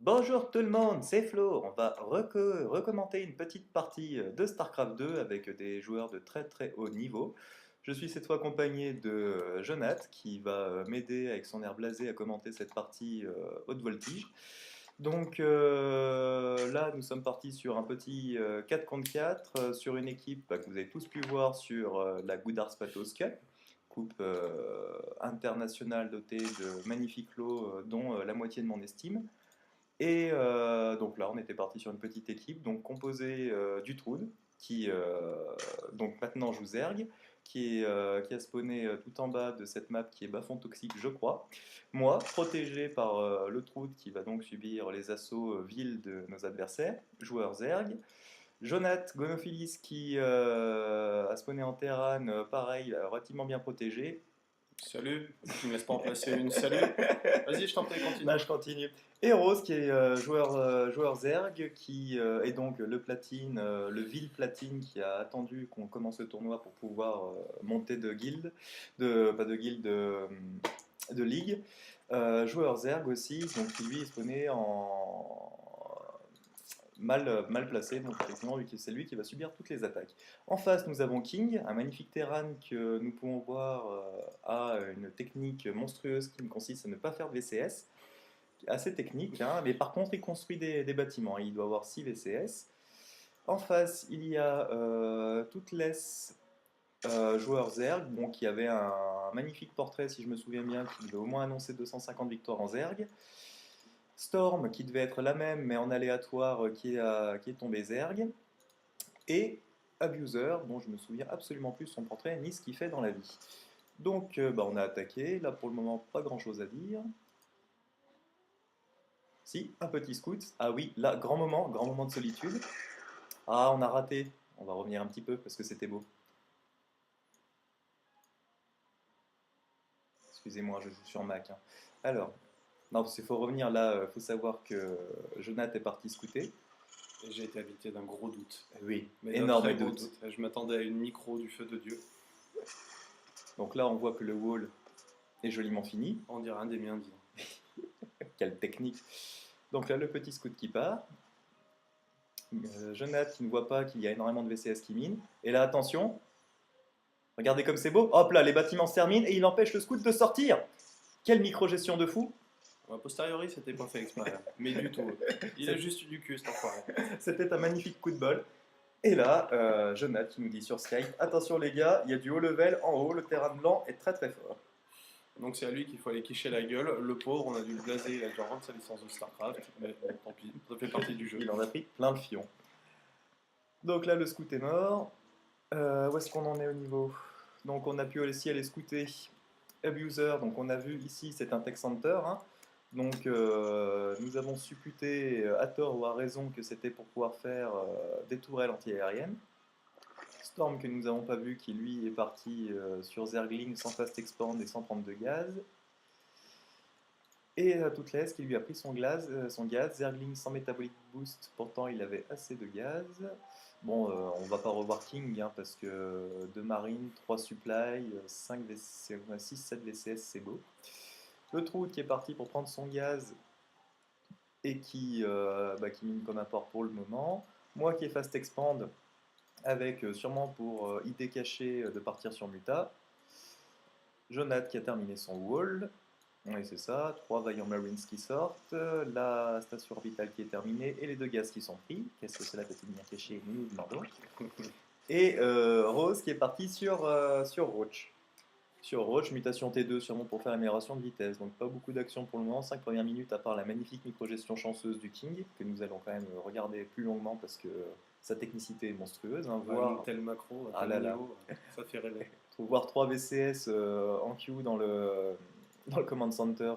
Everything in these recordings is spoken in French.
Bonjour tout le monde, c'est Flo. On va recommencer une petite partie de StarCraft 2 avec des joueurs de très très haut niveau. Je suis cette fois accompagné de Jonath qui va m'aider avec son air blasé à commenter cette partie haute voltige. Donc là, nous sommes partis sur un petit 4 contre 4 sur une équipe que vous avez tous pu voir sur la Goodars Pathos Cup, coupe internationale dotée de magnifiques lots dont la moitié de mon estime. Et donc là, on était parti sur une petite équipe, donc composée du Troud, qui donc maintenant joue Zerg, qui a spawné tout en bas de cette map qui est bas-fond toxique, je crois. Moi, protégé par le Troud, qui va donc subir les assauts vils de nos adversaires, joueur Zerg. Jonath Gonophilis qui a spawné en Terran, pareil, relativement bien protégé. Salut, tu me laisses pas en placer une. Salut, vas-y, je t'en prie, continue. Là, je continue. Et Rose, qui est joueur Zerg, qui est donc le platine, le vil platine qui a attendu qu'on commence le tournoi pour pouvoir monter de guild, pas de guild, de ligue. Joueur Zerg aussi, donc qui lui est spawné en mal placé, donc effectivement c'est lui qui va subir toutes les attaques. En face, nous avons King, un magnifique Terran que nous pouvons voir a une technique monstrueuse qui consiste à ne pas faire de VCS, assez technique, hein, mais par contre il construit des bâtiments, il doit avoir 6 VCS. En face, il y a Toothless, joueur Zerg, bon, qui avait un magnifique portrait, si je me souviens bien, qui devait au moins annoncer 250 victoires en Zerg. Storm, qui devait être la même, mais en aléatoire, qui est tombé Zerg. Et Abuser, dont je me souviens absolument plus de son portrait, ni ce qu'il fait dans la vie. Donc, on a attaqué. Là, pour le moment, pas grand chose à dire. Si, un petit scout. Ah oui, là, grand moment de solitude. Ah, on a raté. On va revenir un petit peu parce que c'était beau. Excusez-moi, je suis sur Mac, hein. Alors, non, parce qu'il faut revenir là, il faut savoir que Jonath est parti scouter. Et j'ai été habité d'un gros doute. Oui, Mais d'un énorme très gros doute. doute. Je m'attendais à une micro du feu de Dieu. Donc là, on voit que le wall est joliment fini. On dirait un des miens, disons. Quelle technique. Donc là, le petit scout qui part. Jonath qui ne voit pas qu'il y a énormément de VCS qui minent. Et là, attention, regardez comme c'est beau. Hop là, les bâtiments se terminent et il empêche le scout de sortir. Quelle micro-gestion de fou. A posteriori, c'était pas fait exprès. Mais du tout. Il a juste eu du cul, cet enfoiré. C'était un magnifique coup de bol. Et là, Jonath qui nous dit sur Skype, attention les gars, il y a du haut level en haut, le terrain blanc est très très fort. Donc c'est à lui qu'il faut aller quicher la gueule. Le pauvre, on a dû le blaser, il a dû revendre sa licence de StarCraft. Mais bon, tant pis, ça fait partie du jeu. Il en a pris plein le fion. Donc là, le scout est mort. Où est-ce qu'on en est au niveau? Donc on a pu aussi aller scouter Abuser. Donc on a vu ici, c'est un tech center, hein. Donc nous avons supputé à tort ou à raison que c'était pour pouvoir faire des tourelles antiaériennes. Storm que nous n'avons pas vu, qui lui est parti sur Zergling sans fast expand et sans prendre de gaz. Et Toothless qui lui a pris son gaz. Zergling sans metabolic boost, pourtant il avait assez de gaz. Bon, on va pas revoir King, hein, parce que 2 marines, 3 supply, 5 VC, 6, 7 VCS, c'est beau. Le Trout qui est parti pour prendre son gaz et qui mine comme apport pour le moment. Moi qui est fast expand, avec sûrement pour idée cachée de partir sur Muta. Jonath qui a terminé son wall. Oui, c'est ça, 3 Vaillant Marines qui sortent, la station orbitale qui est terminée et les 2 gaz qui sont pris. Qu'est-ce que cela peut-il bien caché? Nous nous demandons. Et Rose qui est parti sur Roach. Sur Roach, mutation T2 sûrement pour faire amélioration de vitesse. Donc pas beaucoup d'action pour le moment, 5 premières minutes à part la magnifique micro-gestion chanceuse du King, que nous allons quand même regarder plus longuement parce que sa technicité est monstrueuse. Hein, Voir un tel macro, à tel niveau, ça fait rêver. Voir 3 VCS en queue dans le Command Center,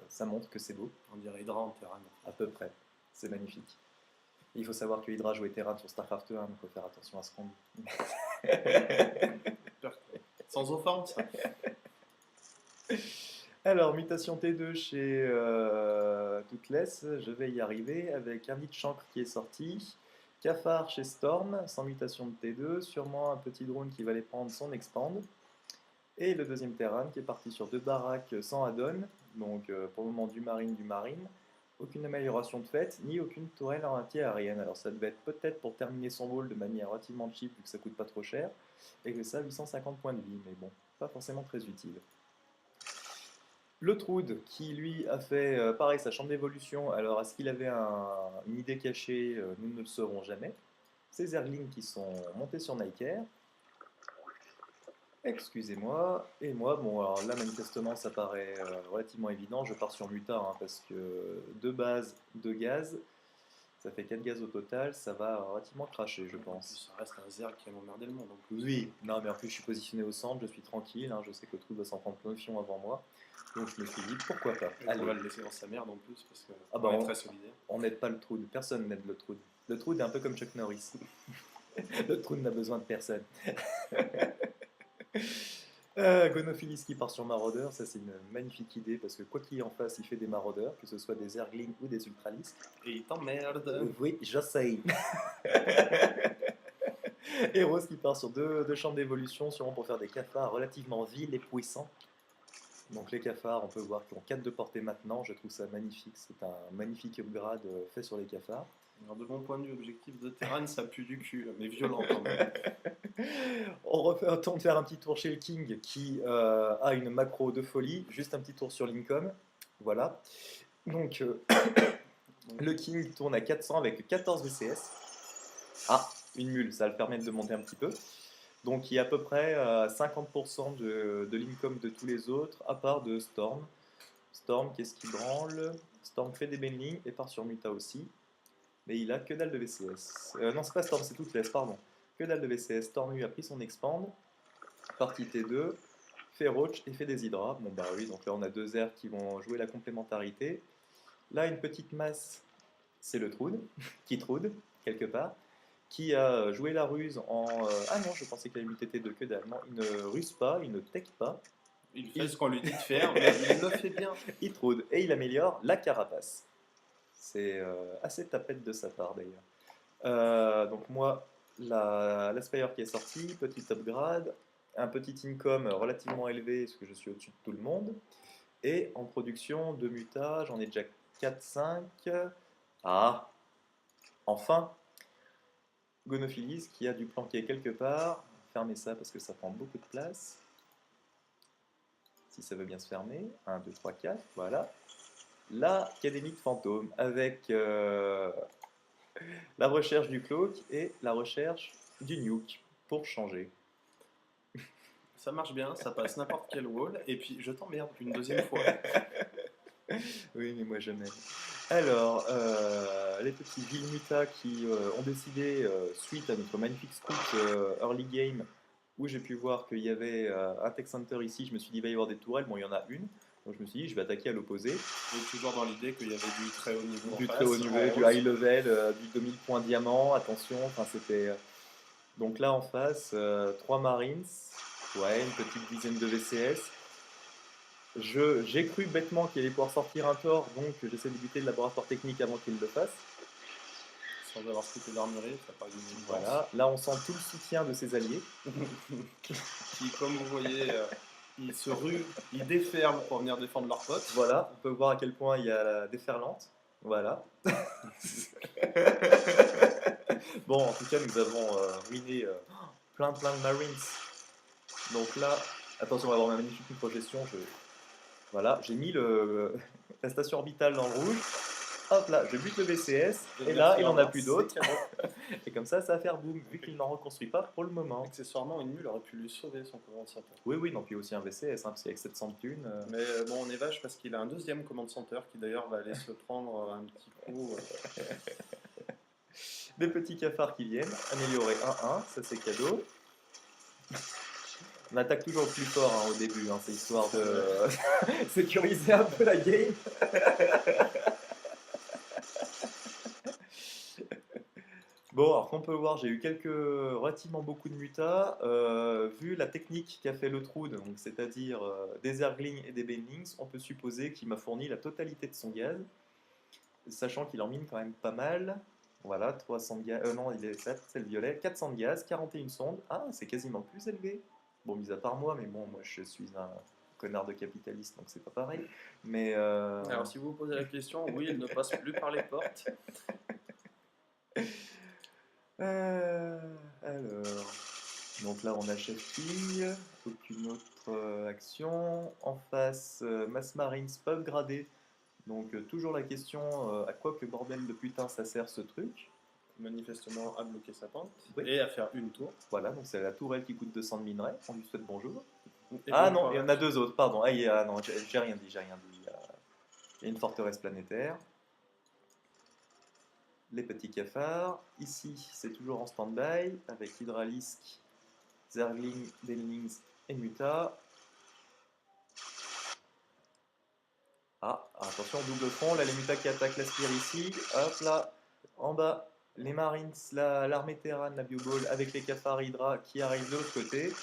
ça montre que c'est beau. On dirait Hydra en Terran. À peu près. C'est magnifique. Il faut savoir que Hydra jouait Terran sur StarCraft 1, donc il faut faire attention à ce qu'on dit. Sans offense. Alors, mutation T2 chez Toothless, je vais y arriver, avec un nid chancre qui est sorti. Cafard chez Storm, sans mutation de T2, sûrement un petit drone qui va aller prendre son expand. Et le deuxième Terran qui est parti sur 2 baraques sans add-on, donc pour le moment du marine. aucune amélioration de fait, ni aucune tourelle anti-aérienne. Alors ça devait être peut-être pour terminer son rôle de manière relativement cheap, vu que ça coûte pas trop cher, et que ça, 850 points de vie, mais bon, pas forcément très utile. Le Troud, qui lui a fait pareil sa chambre d'évolution, alors est-ce qu'il avait une idée cachée, nous ne le saurons jamais. Ces Zerglings qui sont montés sur Nightcare. Excusez-moi, et moi, bon alors là manifestement ça paraît relativement évident, je pars sur Muta hein, parce que 2 bases, 2 gaz, ça fait 4 gaz au total, ça va relativement cracher je pense. Ça reste un Zerg qui aime emmerder le monde. En plus. Oui, non mais en plus je suis positionné au centre, je suis tranquille, hein, je sais que le trou va s'en prendre plein de fions avant moi, donc je me suis dit pourquoi pas. Allez. On va le laisser dans sa merde en plus parce que Ah bah, on est très solidaire. On n'aide pas le Troud, personne n'aide le Troud. Le Troud est un peu comme Chuck Norris. Le Troud n'a besoin de personne. Gonophilis qui part sur Maraudeur, ça c'est une magnifique idée parce que quoi qu'il en fasse, il fait des maraudeurs, que ce soit des Zerglings ou des Ultralisks. Et il t'emmerde. Oui, j'essaye. Et Rose qui part sur deux chambres d'évolution, sûrement pour faire des cafards relativement vils et puissants. Donc les cafards, on peut voir qu'ils ont 4 de portée maintenant, je trouve ça magnifique, c'est un magnifique upgrade fait sur les cafards. Alors de mon point de vue objectif de terrain, ça pue du cul, mais violent quand même. On refait un temps de faire un petit tour chez le King qui a une macro de folie, juste un petit tour sur Lincoln, voilà. Donc le King tourne à 400 avec 14 VCS. Ah, une mule, ça va le permettre de monter un petit peu. Donc il y a à peu près 50% de l'income de tous les autres, à part de Storm. Storm, qu'est-ce qu'il branle? Storm fait des bendings et part sur Muta aussi. Mais il a que dalle de VCS. Non, c'est pas Storm, c'est Toothless, pardon. Que dalle de VCS. Storm lui a pris son expand. Partie T2. Fait Roach et fait des Hydras. Bon bah oui, donc là on a 2 airs qui vont jouer la complémentarité. Là, une petite masse, c'est le Troud, qui Troud, quelque part, qui a joué la ruse en... Ah non, je pensais qu'il avait mis TT2, que dalle. Non, il ne ruse pas, il ne tech pas. Il fait ce qu'on lui dit de faire, mais il le fait bien. Il Troud et il améliore la carapace. C'est assez tapette de sa part d'ailleurs. Donc moi, la Spire qui est sortie, petit upgrade, un petit income relativement élevé, parce que je suis au-dessus de tout le monde. Et en production de muta, j'en ai déjà 4-5. Ah, enfin, Gonophilis qui a dû planquer quelque part. Fermez ça parce que ça prend beaucoup de place. Si ça veut bien se fermer. 1, 2, 3, 4, voilà. L'Académie de Fantômes avec la recherche du cloak et la recherche du nuke pour changer. Ça marche bien, ça passe n'importe quel wall, et puis je t'emmerde une deuxième fois. Oui, mais moi jamais. Alors, les petits Vilmuta qui ont décidé, suite à notre magnifique scoop early game, où j'ai pu voir qu'il y avait un tech center ici, je me suis dit il va y avoir des tourelles, bon il y en a une, donc je me suis dit je vais attaquer à l'opposé. Et toujours dans l'idée qu'il y avait du très haut niveau. Du très haut niveau, du high level, du 2000 points diamant, attention, enfin c'était... Donc là en face, 3 Marines, ouais, une petite dizaine de VCS. J'ai cru bêtement qu'il allait pouvoir sortir un tort, donc j'essaie de buter le laboratoire technique avant qu'il le fasse. Sans avoir splitté l'armurerie, ça paraît d'une Voilà, là on sent tout le soutien de ses alliés. Qui, comme vous voyez, ils se ruent, ils déferlent pour venir défendre leurs potes. Voilà, on peut voir à quel point il y a la déferlante. Voilà. Bon, en tout cas, nous avons ruiné plein de Marines. Donc là, attention, on va avoir ma magnifique projection. Voilà, j'ai mis la station orbitale dans le rouge. Hop là, je bute le VCS. Et là, il n'en a plus d'autres. Et comme ça va faire boum, vu qu'il n'en reconstruit pas pour le moment. Accessoirement, une mule aurait pu lui sauver son command center. Oui, non, puis aussi un VCS, hein, parce qu'avec 700 thunes. Mais bon, on est vache parce qu'il a un deuxième command center qui d'ailleurs va aller se prendre un petit coup. Des petits cafards qui viennent, améliorer 1-1, ça c'est cadeau. On attaque toujours plus fort hein, au début, hein, c'est histoire de sécuriser un peu la game. Bon, alors qu'on peut voir, j'ai eu relativement beaucoup de mutas. Vu la technique qu'a fait le Troud, donc c'est-à-dire des Zerglings et des Bendings, on peut supposer qu'il m'a fourni la totalité de son gaz, sachant qu'il en mine quand même pas mal. Voilà, 300 de gaz, non, c'est le violet, 400 de gaz, 41 sondes. Ah, c'est quasiment plus élevé. Bon, mis à part moi, mais bon, moi je suis un connard de capitaliste, donc c'est pas pareil. Mais Alors, si vous vous posez la question, oui, il ne passe plus par les portes. alors, donc là on a Chef King, aucune autre action. En face, Mass Marines pas upgradé. Donc toujours la question, à quoi que bordel de putain ça sert ce truc? Manifestement à bloquer sa pente Oui. et à faire une tour. Voilà, donc c'est la tourelle qui coûte 200 de minerais, on lui souhaite bonjour. Et Ah bon non, il y en a courage. 2 autres, pardon. Ah non, j'ai rien dit, j'ai rien dit. Il y a une forteresse planétaire. Les petits cafards. Ici, c'est toujours en stand-by, avec Hydralisk, Zergling, Denlings et Muta. Ah, attention, double front, là les Muta qui attaquent la spire ici. Hop là, en bas, les Marines, l'armée Terran, la Bioball, avec les cafards Hydra qui arrivent de l'autre côté.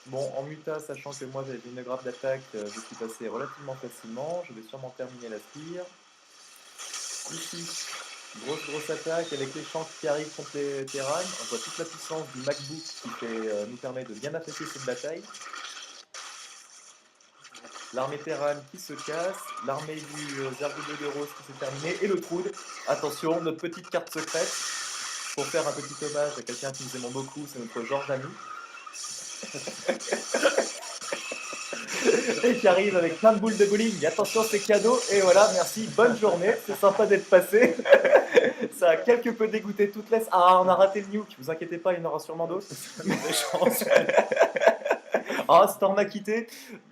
Bon, en Muta, sachant que moi j'avais une grappe d'attaque, je suis passé relativement facilement. Je vais sûrement terminer la spire. Ici, grosse attaque avec les chanks qui arrivent contre les Terran. On voit toute la puissance du MacBook qui nous permet de bien apprécier cette bataille. L'armée Terran qui se casse, l'armée du Zergo de Rose qui s'est terminée, et le Troud. Attention, notre petite carte secrète, pour faire un petit hommage à quelqu'un qui nous aime beaucoup, c'est notre Georges Ami. Et qui arrive avec plein de boules de bowling. Attention, c'est cadeau, et voilà, merci, bonne journée, c'est sympa d'être passé. Ça a quelque peu dégoûté toute l'Est. Ah, on a raté le nuke, vous inquiétez pas, il y en aura sûrement d'autres. Des chances. Ah, Storm a quitté.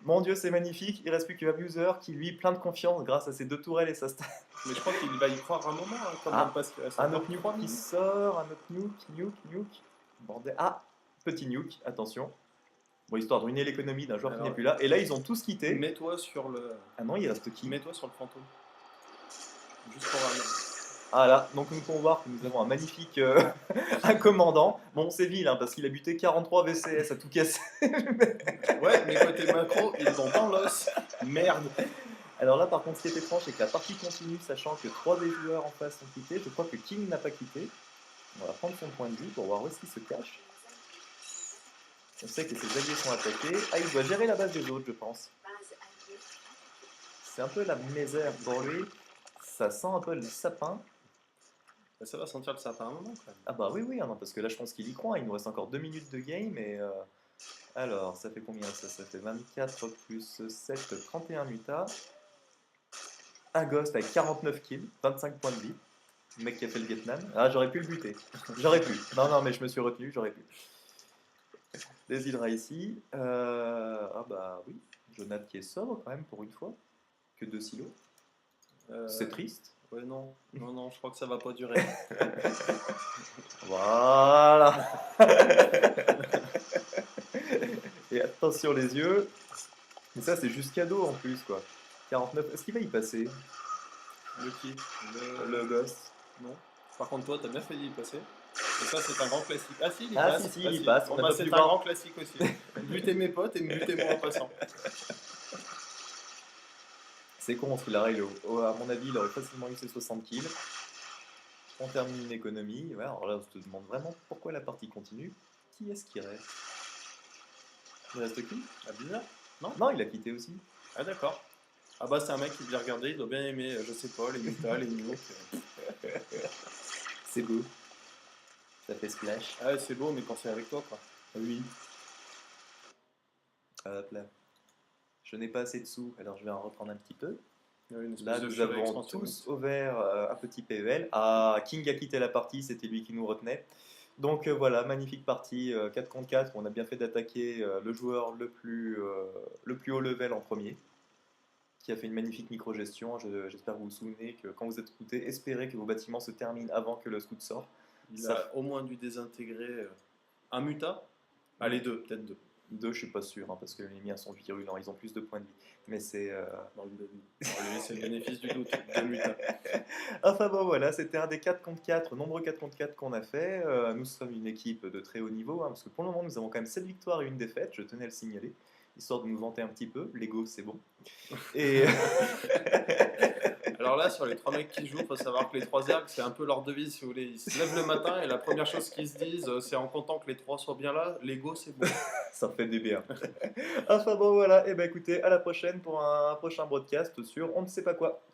Mon dieu, c'est magnifique. Il reste plus que Abuser qui, lui, plein de confiance grâce à ses 2 tourelles et sa stat. Mais je crois qu'il va y croire un moment, hein, quand Ah, même, parce que un autre nuke qui sort, un autre nuke. Bordel. Ah, petit nuke, attention. Bon, histoire de ruiner l'économie d'un joueur qui Alors, n'est plus là. Et là, ils ont tous quitté. Mets-toi sur le. Ah non, il reste qui? Mets-toi sur le fantôme. Juste pour aller. Ah là, donc nous pouvons voir que nous avons un magnifique un commandant. Bon, c'est vil, hein, parce qu'il a buté 43 VCS à tout casser. Ouais, mais côté macro, ils sont dans l'os. Merde. Alors là, par contre, ce qui est étrange, c'est que la partie continue, sachant que 3 des joueurs en face ont quitté. Je crois que King n'a pas quitté. On va prendre son point de vue pour voir où est-ce qu'il se cache. On sait que ses alliés sont attaqués. Ah, il doit gérer la base des autres, je pense. C'est un peu la misère pour lui. Ça sent un peu le sapin. Ça va sentir le sapin à un moment, quand même. Ah bah oui, ah non, parce que là, je pense qu'il y croit. Il nous reste encore 2 minutes de game. Et alors, ça fait combien ça? Ça fait 24 plus 7, 31 mutas. Un Ghost avec 49 kills, 25 points de vie. Le mec qui a fait le Vietnam. Ah, j'aurais pu le buter. J'aurais pu. Non, mais je me suis retenu, j'aurais pu. Les Hydra ici. Ah bah oui. Jonathan qui est sobre quand même pour une fois. Que 2 silos. C'est triste. Ouais, non, je crois que ça va pas durer. Voilà. Et attention les yeux. Mais ça, c'est juste cadeau en plus, quoi. 49. Est-ce qu'il va y passer? Le qui Le Ghost. Non. Par contre, toi, t'as bien failli y passer. Et ça, c'est un grand classique. Ah si, il y Ah, passe. si, il y passe. On a pas c'est pu un voir. grand classique aussi. Buter mes potes et me buter moi en passant. C'est con, parce que la règle, à mon avis, il aurait facilement eu ses 60 kills. On termine une économie. Ouais, alors là, on se demande vraiment pourquoi la partie continue. Qui est-ce qui reste? Il reste qui? Ah, bizarre. Non, il a quitté aussi. Ah, d'accord. Ah bah, c'est un mec qui devait regarder, il doit bien aimer, je sais pas, les mutas, les nukes. C'est beau. Ça fait splash. Ah, c'est beau, mais quand c'est avec toi, quoi. Oui. Hop là. Je n'ai pas assez de sous, alors je vais en reprendre un petit peu. Là, nous avons tous ouvert un petit PEL. Ah, King a quitté la partie, c'était lui qui nous retenait. Donc voilà, magnifique partie 4 contre 4. On a bien fait d'attaquer le joueur le plus haut level en premier, qui a fait une magnifique micro-gestion. J'espère que vous vous souvenez que quand vous êtes scouté, espérez que vos bâtiments se terminent avant que le scout sorte. Il a au moins dû désintégrer un muta. Allez, peut-être deux. 2, je suis pas sûr, hein, parce que les miens sont virulents, ils ont plus de points de vie. Mais c'est. On va lui laisser le bénéfice du doute, 2 mutas. Enfin bon, voilà, c'était un des 4 contre 4, nombreux 4 contre 4 qu'on a fait. Nous sommes une équipe de très haut niveau, hein, parce que pour le moment, nous avons quand même 7 victoires et 1 défaite, je tenais à le signaler, histoire de nous vanter un petit peu. L'ego, c'est bon. Et. Alors là, sur les 3 mecs qui jouent, il faut savoir que les 3 ergs, c'est un peu leur devise, si vous voulez. Ils se lèvent le matin et la première chose qu'ils se disent, c'est en comptant que les 3 soient bien là, l'ego, c'est bon. Ça fait du bien. Enfin bon, voilà. Et ben écoutez, à la prochaine pour un prochain broadcast sur on ne sait pas quoi.